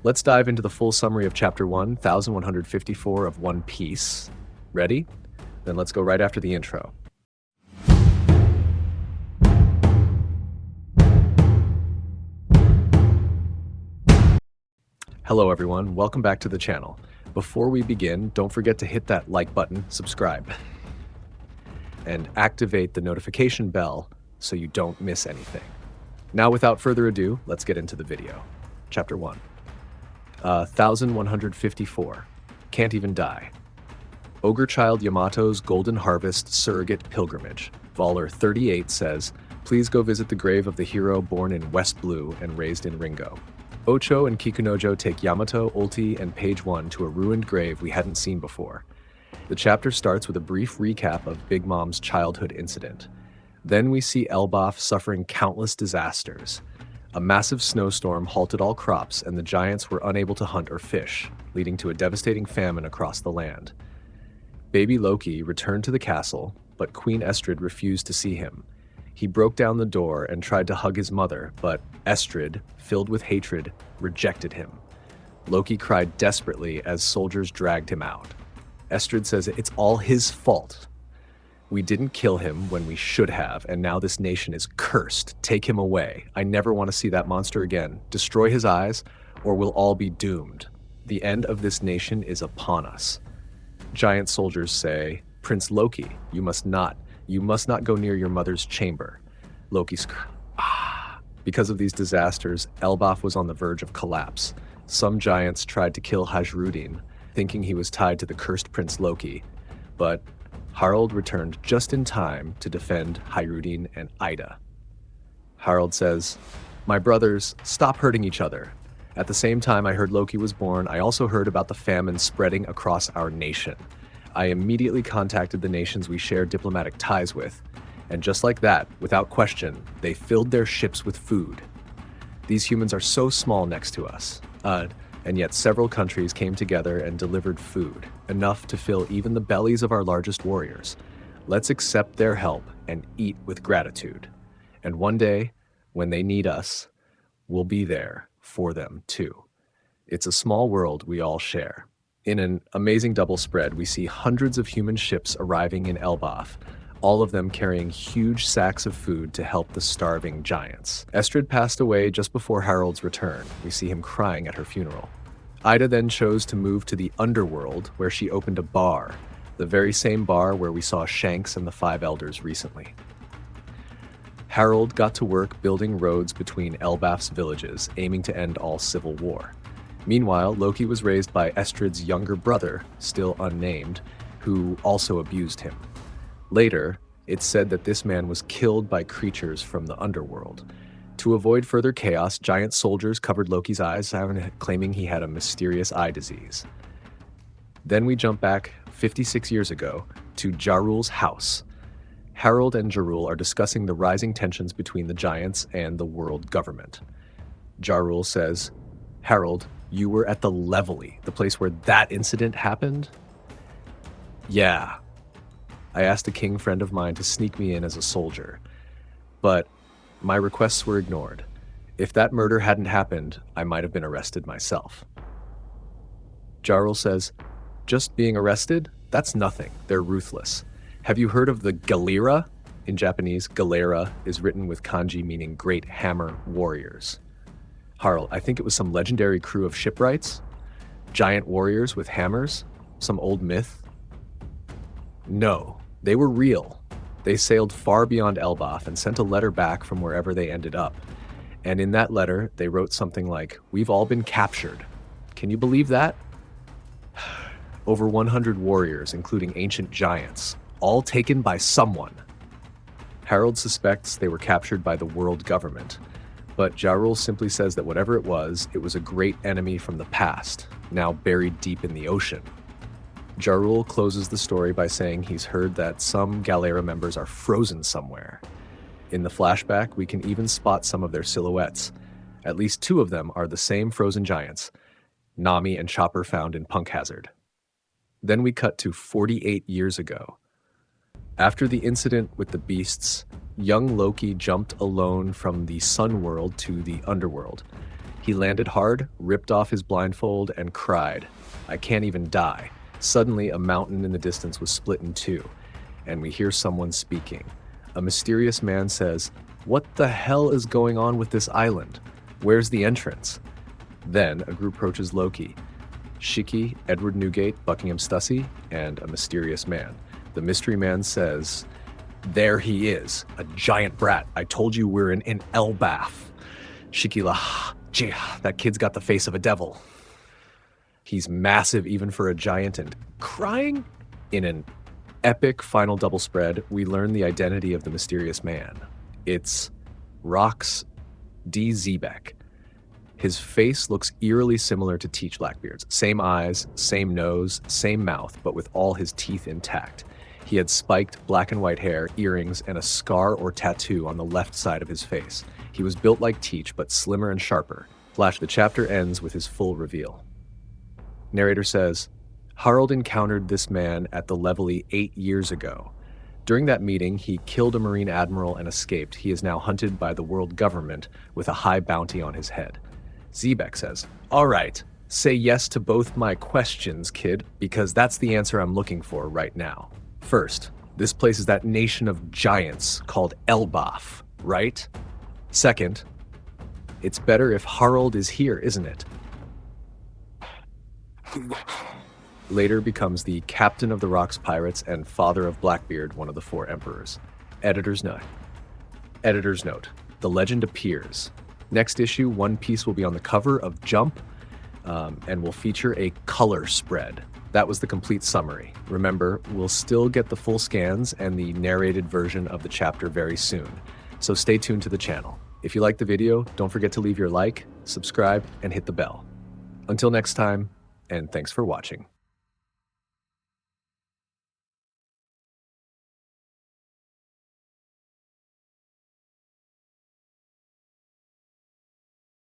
Let's dive into the full summary of Chapter 1, 1154 of One Piece. Ready? Then let's go right after the intro. Hello everyone, welcome back to the channel. Before we begin, don't forget to hit that like button, subscribe, and activate the notification bell so you don't miss anything. Now without further ado, let's get into the video. Chapter 1. 1154. Can't Even Die. Ogre Child Yamato's Golden Harvest Surrogate Pilgrimage. Voller 38 says, please go visit the grave of the hero born in West Blue and raised in Ringo. Ocho and Kikunojo take Yamato, Ulti, and Page 1 to a ruined grave we hadn't seen before. The chapter starts with a brief recap of Big Mom's childhood incident. Then we see Elbaf suffering countless disasters. A massive snowstorm halted all crops and the giants were unable to hunt or fish, leading to a devastating famine across the land. Baby Loki returned to the castle, but Queen Estrid refused to see him. He broke down the door and tried to hug his mother, but Estrid, filled with hatred, rejected him. Loki cried desperately as soldiers dragged him out. Estrid says it's all his fault. We didn't kill him when we should have, and now this nation is cursed. Take him away. I never want to see that monster again. Destroy his eyes, or we'll all be doomed. The end of this nation is upon us. Giant soldiers say, Prince Loki, you must not go near your mother's chamber. Loki screamed. Because of these disasters, Elbaf was on the verge of collapse. Some giants tried to kill Hajrudin, thinking he was tied to the cursed Prince Loki, but Harald returned just in time to defend Hajrudin and Ida. Harald says, my brothers, stop hurting each other. At the same time I heard Loki was born, I also heard about the famine spreading across our nation. I immediately contacted the nations we share diplomatic ties with, and just like that, without question, they filled their ships with food. These humans are so small next to us, and yet several countries came together and delivered food, enough to fill even the bellies of our largest warriors. Let's accept their help and eat with gratitude. And one day, when they need us, we'll be there for them too. It's a small world we all share. In an amazing double spread, we see hundreds of human ships arriving in Elbaf, all of them carrying huge sacks of food to help the starving giants. Estrid passed away just before Harald's return. We see him crying at her funeral. Ida then chose to move to the underworld, where she opened a bar, the very same bar where we saw Shanks and the Five Elders recently. Harald got to work building roads between Elbaf's villages, aiming to end all civil war. Meanwhile, Loki was raised by Estrid's younger brother, still unnamed, who also abused him. Later, it's said that this man was killed by creatures from the underworld. To avoid further chaos, giant soldiers covered Loki's eyes, claiming he had a mysterious eye disease. Then we jump back 56 years ago to Jarul's house. Harald and Jarul are discussing the rising tensions between the giants and the world government. Jarul says, Harald, you were at the Levelly, the place where that incident happened? Yeah. I asked a king friend of mine to sneak me in as a soldier, but my requests were ignored. If that murder hadn't happened, I might have been arrested myself. Jarul says, just being arrested? That's nothing. They're ruthless. Have you heard of the Galleyra? In Japanese, Galleyra is written with kanji meaning great hammer warriors. Harald, I think it was some legendary crew of shipwrights? Giant warriors with hammers? Some old myth? No, they were real. They sailed far beyond Elbaf and sent a letter back from wherever they ended up. And in that letter, they wrote something like, we've all been captured. Can you believe that? Over 100 warriors, including ancient giants, all taken by someone. Harald suspects they were captured by the world government, but Jarul simply says that whatever it was a great enemy from the past, now buried deep in the ocean. Jarul closes the story by saying he's heard that some Galleyra members are frozen somewhere. In the flashback, we can even spot some of their silhouettes. At least two of them are the same frozen giants, Nami and Chopper found in Punk Hazard. Then we cut to 48 years ago. After the incident with the beasts, young Loki jumped alone from the Sun World to the Underworld. He landed hard, ripped off his blindfold, and cried, "I can't even die." Suddenly, a mountain in the distance was split in two, and we hear someone speaking. A mysterious man says, "What the hell is going on with this island? Where's the entrance?" Then a group approaches Loki. Shiki, Edward Newgate, Buckingham Stussy, and a mysterious man. The mystery man says, "There he is, a giant brat. I told you we're in Elbaf." Shiki gee, that kid's got the face of a devil. He's massive even for a giant and crying. In an epic final double spread, we learn the identity of the mysterious man. It's Rox D. Xebec. His face looks eerily similar to Teach Blackbeard's. Same eyes, same nose, same mouth, but with all his teeth intact. He had spiked black and white hair, earrings, and a scar or tattoo on the left side of his face. He was built like Teach, but slimmer and sharper. Flash, the chapter ends with his full reveal. Narrator says, Harald encountered this man at the Levely 8 years ago. During that meeting, he killed a Marine admiral and escaped. He is now hunted by the world government with a high bounty on his head. Xebec says, "All right, say yes to both my questions, kid, because that's the answer I'm looking for right now. First, this place is that nation of giants called Elbaf, right? Second, it's better if Harald is here, isn't it?" Later becomes the captain of the Rocks Pirates and father of Blackbeard, one of the 4 emperors. Editor's note. The legend appears. Next issue, One Piece will be on the cover of Jump and will feature a color spread. That was the complete summary. Remember, we'll still get the full scans and the narrated version of the chapter very soon, so stay tuned to the channel. If you liked the video, don't forget to leave your like, subscribe, and hit the bell. Until next time, and thanks for watching.